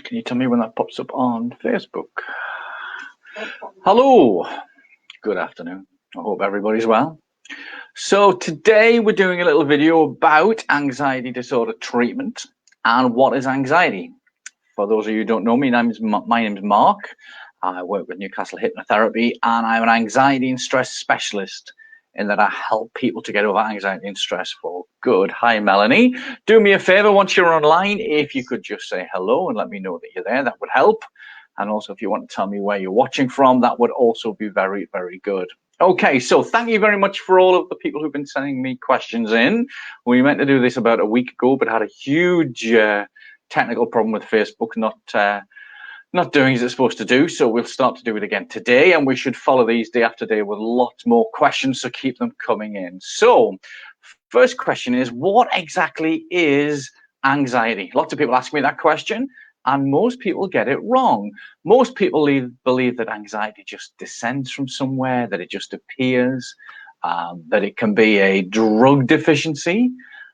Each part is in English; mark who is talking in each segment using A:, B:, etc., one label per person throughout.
A: Can you tell me when that pops up on Facebook? Hello, good afternoon. I hope everybody's well. So today we're doing a little video about anxiety disorder treatment and what is anxiety. For those of you who don't know me, my name's Mark. I work with Newcastle Hypnotherapy and I'm an anxiety and stress specialist in that I help people to get over anxiety and stress for good. Hi, Melanie. Do me a favor once you're online, if you could just say hello and let me know that you're there, that would help. And also, if you want to tell me where you're watching from, that would also be very, very good. Okay, so thank you very much for all of the people who've been sending me questions in. We meant to do this about a week ago, but had a huge technical problem with Facebook not doing as it's supposed to do. So we'll start to do it again today, and we should follow these day after day with lots more questions, so keep them coming in. So first question is, what exactly is anxiety? Lots of people ask me that question, and most people get it wrong. Most people believe that anxiety just descends from somewhere, that it just appears, that it can be a drug deficiency,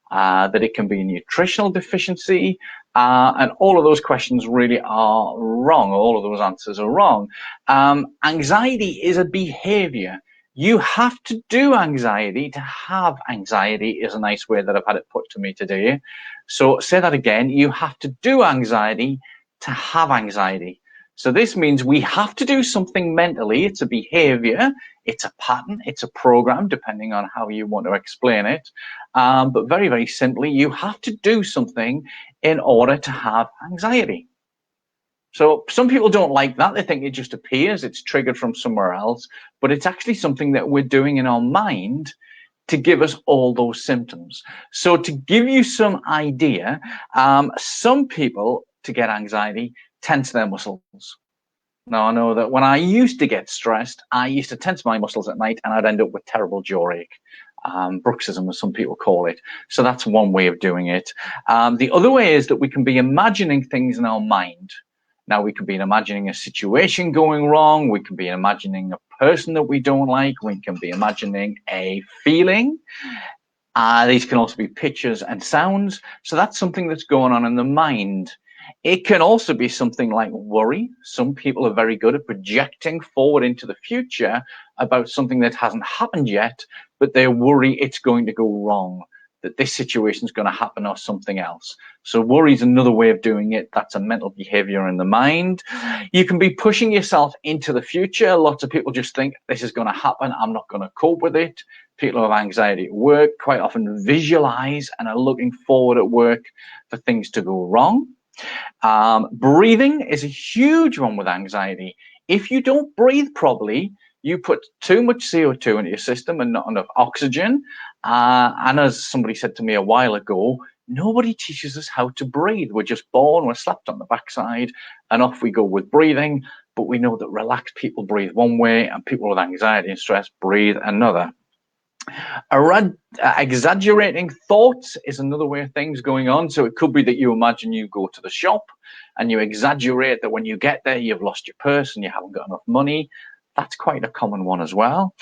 A: that it can be a nutritional deficiency, and all of those questions really are wrong. All of those answers are wrong. Anxiety is a behavior. You have to do anxiety to have anxiety is a nice way that I've had it put to me today. So say that again. You have to do anxiety to have anxiety. So this means we have to do something mentally. It's a behavior, it's a pattern, it's a program, depending on how you want to explain it. But very, very simply, you have to do something in order to have anxiety. So some people don't like that. They think it just appears, it's triggered from somewhere else, but it's actually something that we're doing in our mind to give us all those symptoms. So to give you some idea, some people, to get anxiety, tense their muscles. Now, I know that when I used to get stressed, I used to tense my muscles at night and I'd end up with terrible jaw ache. Bruxism, as some people call it. So that's one way of doing it. The other way is that we can be imagining things in our mind. Now, we could be imagining a situation going wrong. We can be imagining a person that we don't like. We can be imagining a feeling. These can also be pictures and sounds. So that's something that's going on in the mind. It can also be something like worry. Some people are very good at projecting forward into the future about something that hasn't happened yet, but they worry it's going to go wrong, that this situation is going to happen or something else. So worry is another way of doing it. That's a mental behavior in the mind. You can be pushing yourself into the future. Lots of people just think this is going to happen, I'm not going to cope with it. People who have anxiety at work quite often visualize and are looking forward at work for things to go wrong. Breathing is a huge one with anxiety. If you don't breathe properly, you put too much CO2 into your system and not enough oxygen. And as somebody said to me a while ago, nobody teaches us how to breathe. We're just born, we're slapped on the backside, and off we go with breathing. But we know that relaxed people breathe one way and people with anxiety and stress breathe another. Exaggerating thoughts is another way of things going on. So it could be that you imagine you go to the shop and you exaggerate that when you get there, you've lost your purse and you haven't got enough money. That's quite a common one as well.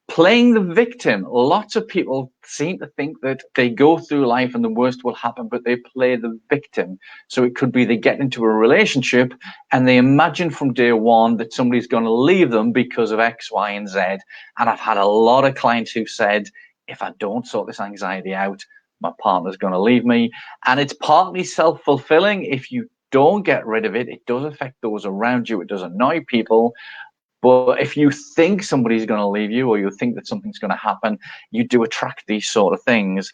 A: Playing the victim. Lots of people seem to think that they go through life and the worst will happen, but they play the victim. So it could be they get into a relationship and they imagine from day one that somebody's going to leave them because of X, Y, and Z. And I've had a lot of clients who said, if I don't sort this anxiety out, my partner's going to leave me. And it's partly self-fulfilling. If you don't get rid of it, it does affect those around you. It does annoy people. But if you think somebody's going to leave you or you think that something's going to happen, you do attract these sort of things.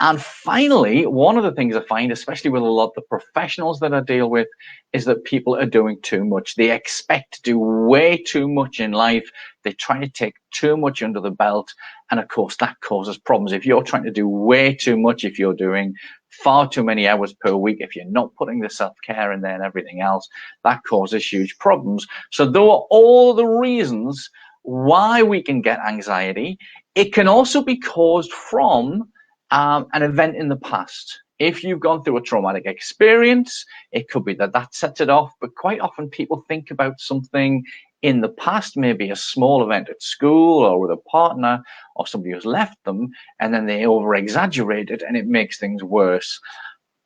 A: And finally, one of the things I find, especially with a lot of the professionals that I deal with, is that people are doing too much. They expect to do way too much in life. They try to take too much under the belt. And of course, that causes problems. If you're trying to do way too much, if you're doing far too many hours per week, if you're not putting the self-care in there and everything else, that causes huge problems. So though are all the reasons why we can get anxiety, it can also be caused from an event in the past. If you've gone through a traumatic experience, it could be that that sets it off. But quite often people think about something in the past, maybe a small event at school or with a partner or somebody who's left them, and then they over exaggerate it and it makes things worse.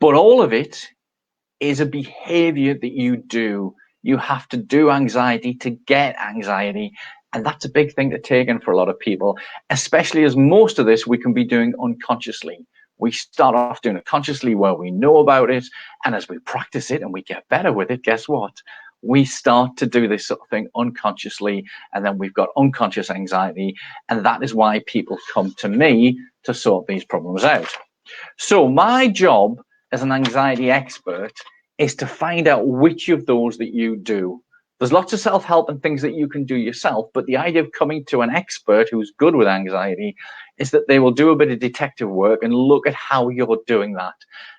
A: But all of it is a behavior that you do. You have to do anxiety to get anxiety. And that's a big thing to take in for a lot of people, especially as most of this we can be doing unconsciously. We start off doing it consciously where we know about it. And as we practice it and we get better with it, guess what? We start to do this sort of thing unconsciously. And then we've got unconscious anxiety. And that is why people come to me to sort these problems out. So my job as an anxiety expert is to find out which of those that you do. There's lots of self-help and things that you can do yourself, but the idea of coming to an expert who's good with anxiety is that they will do a bit of detective work and look at how you're doing that.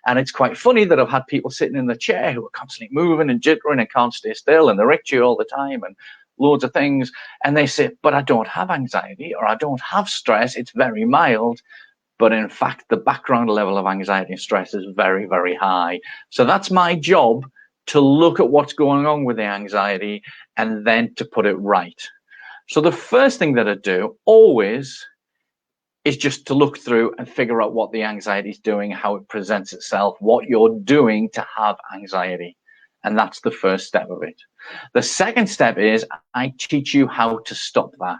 A: And it's quite funny that I've had people sitting in the chair who are constantly moving and jittering and can't stay still, and they're itchy all the time and loads of things. And they say, but I don't have anxiety, or I don't have stress. It's very mild. But in fact, the background level of anxiety and stress is very, very high. So that's my job, to look at what's going on with the anxiety and then to put it right. So the first thing that I do always is just to look through and figure out what the anxiety is doing, how it presents itself, what you're doing to have anxiety. And that's the first step of it. The second step is I teach you how to stop that.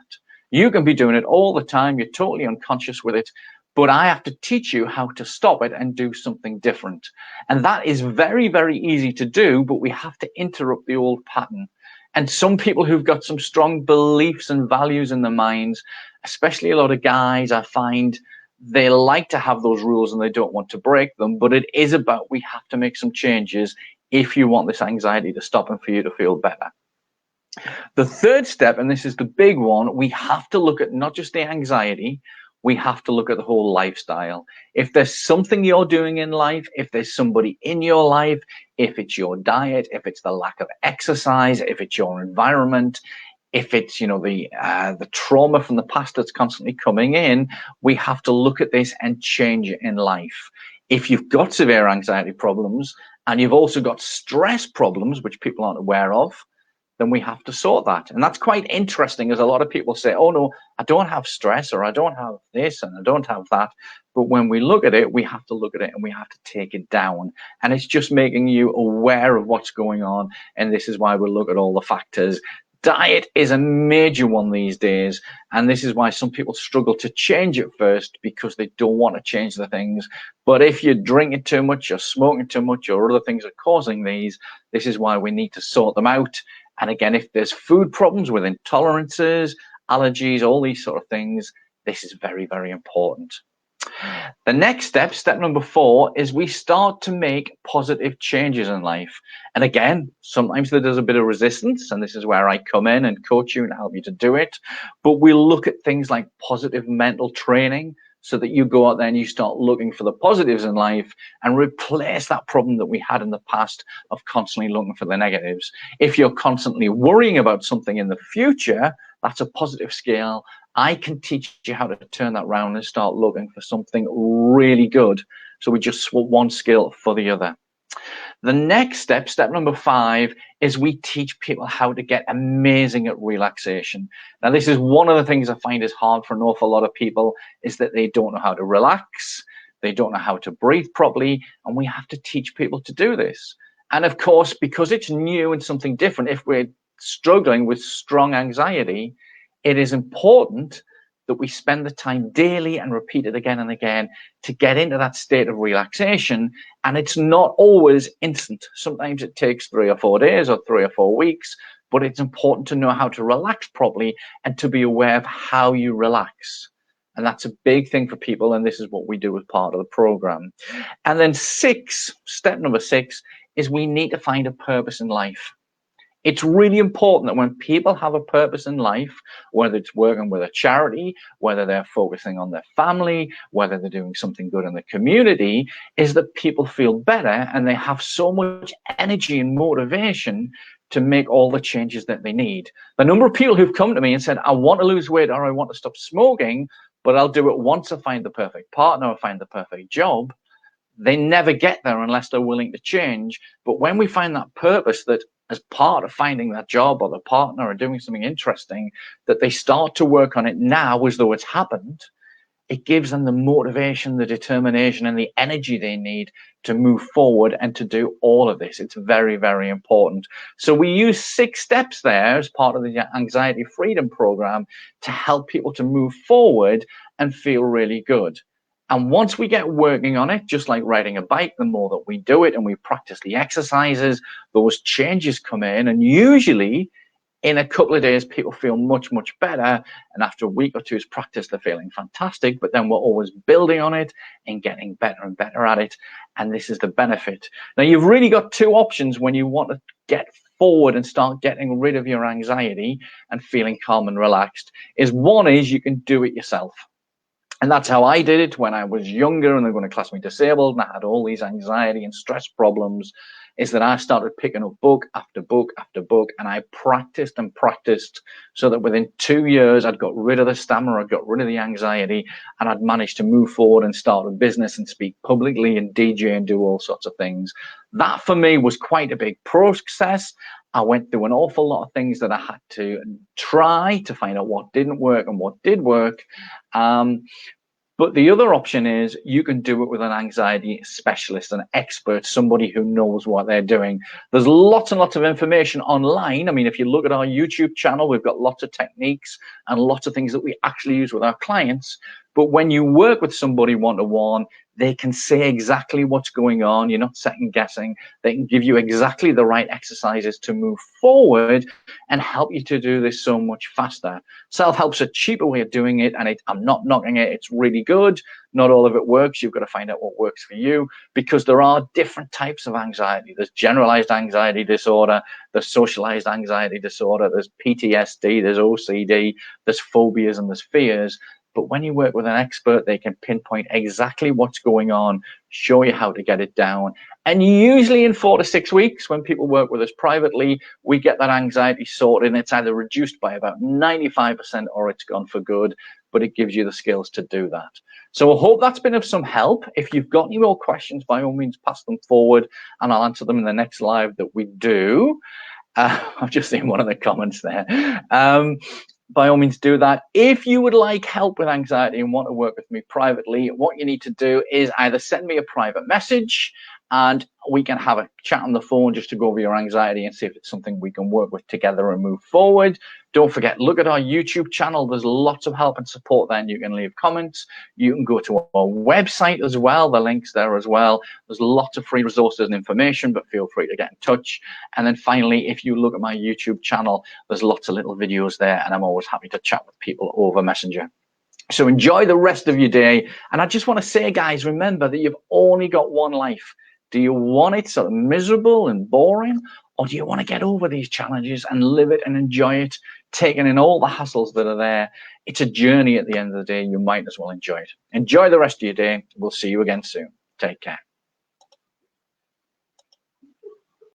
A: You can be doing it all the time. You're totally unconscious with it. But I have to teach you how to stop it and do something different. And that is very, very easy to do, but we have to interrupt the old pattern. And some people who've got some strong beliefs and values in their minds, especially a lot of guys, I find they like to have those rules and they don't want to break them. But it is about, we have to make some changes if you want this anxiety to stop and for you to feel better. The third step, and this is the big one, we have to look at not just the anxiety, we have to look at the whole lifestyle. If there's something you're doing in life, if there's somebody in your life, if it's your diet, if it's the lack of exercise, if it's your environment, if it's, you know, the trauma from the past that's constantly coming in, we have to look at this and change it in life. If you've got severe anxiety problems and you've also got stress problems, which people aren't aware of, then we have to sort that. And that's quite interesting, as a lot of people say, oh no, I don't have stress, or I don't have this and I don't have that. But when we look at it, we have to look at it and we have to take it down. And it's just making you aware of what's going on. And this is why we look at all the factors. Diet is a major one these days. And this is why some people struggle to change it first, because they don't want to change the things. But if you're drinking too much, you're smoking too much, or other things are causing these, this is why we need to sort them out. And again, if there's food problems with intolerances, allergies, all these sort of things, this is very, very important. The next step, step number 4, is we start to make positive changes in life. And again, sometimes there's a bit of resistance, and this is where I come in and coach you and help you to do it. But we look at things like positive mental training, so that you go out there and you start looking for the positives in life and replace that problem that we had in the past of constantly looking for the negatives. If you're constantly worrying about something in the future, that's a positive scale. I can teach you how to turn that around and start looking for something really good. So we just swap one skill for the other. The next step, step number 5, is we teach people how to get amazing at relaxation. Now, this is one of the things I find is hard for an awful lot of people, is that they don't know how to relax. They don't know how to breathe properly. And we have to teach people to do this. And of course, because it's new and something different, if we're struggling with strong anxiety, it is important that we spend the time daily and repeat it again and again to get into that state of relaxation. And it's not always instant. Sometimes it takes 3 or 4 days or 3 or 4 weeks, but it's important to know how to relax properly and to be aware of how you relax. And that's a big thing for people. And this is what we do as part of the program. And then step number 6 is we need to find a purpose in life. It's really important that when people have a purpose in life, whether it's working with a charity, whether they're focusing on their family, whether they're doing something good in the community, is that people feel better and they have so much energy and motivation to make all the changes that they need. The number of people who've come to me and said, I want to lose weight or I want to stop smoking, but I'll do it once I find the perfect partner or find the perfect job. They never get there unless they're willing to change. But when we find that purpose, that as part of finding that job or the partner or doing something interesting, that they start to work on it now as though it's happened, it gives them the motivation, the determination, and the energy they need to move forward and to do all of this. It's very, very important. So we use 6 steps there as part of the Anxiety Freedom Program to help people to move forward and feel really good. And once we get working on it, just like riding a bike, the more that we do it and we practice the exercises, those changes come in. And usually in a couple of days, people feel much, much better. And after a week or two's practice, they're feeling fantastic. But then we're always building on it and getting better and better at it. And this is the benefit. Now, you've really got 2 options when you want to get forward and start getting rid of your anxiety and feeling calm and relaxed. One is you can do it yourself. And that's how I did it when I was younger and they're going to class me disabled and I had all these anxiety and stress problems, is that I started picking up book after book after book, and I practiced and practiced so that within 2 years I'd got rid of the stammer, I'd got rid of the anxiety, and I'd managed to move forward and start a business and speak publicly and DJ and do all sorts of things. That for me was quite a big process. I went through an awful lot of things that I had to try to find out what didn't work and what did work. But the other option is you can do it with an anxiety specialist, an expert, somebody who knows what they're doing. There's lots and lots of information online. I mean, if you look at our YouTube channel, we've got lots of techniques and lots of things that we actually use with our clients. But when you work with somebody one-to-one, they can say exactly what's going on. You're not second guessing. They can give you exactly the right exercises to move forward and help you to do this so much faster. Self-help's a cheaper way of doing it, and I'm not knocking it. It's really good. Not all of it works. You've got to find out what works for you, because there are different types of anxiety. There's generalized anxiety disorder, there's socialized anxiety disorder, there's PTSD, there's OCD, there's phobias, and there's fears. But when you work with an expert, they can pinpoint exactly what's going on, show you how to get it down. And usually in 4 to 6 weeks, when people work with us privately, we get that anxiety sorted, and it's either reduced by about 95% or it's gone for good, but it gives you the skills to do that. So I hope that's been of some help. If you've got any more questions, by all means, pass them forward and I'll answer them in the next live that we do. I've just seen one of the comments there. By all means, do that. If you would like help with anxiety and want to work with me privately, what you need to do is either send me a private message and we can have a chat on the phone just to go over your anxiety and see if it's something we can work with together and move forward. Don't forget, look at our YouTube channel. There's lots of help and support there, and you can leave comments. You can go to our website as well. The link's there as well. There's lots of free resources and information, but feel free to get in touch. And then finally, if you look at my YouTube channel, there's lots of little videos there, and I'm always happy to chat with people over Messenger. So enjoy the rest of your day. And I just want to say, guys, remember that you've only got one life. Do you want it sort of miserable and boring, or do you want to get over these challenges and live it and enjoy it, taking in all the hassles that are there? It's a journey at the end of the day. You might as well enjoy it. Enjoy the rest of your day. We'll see you again soon. Take care.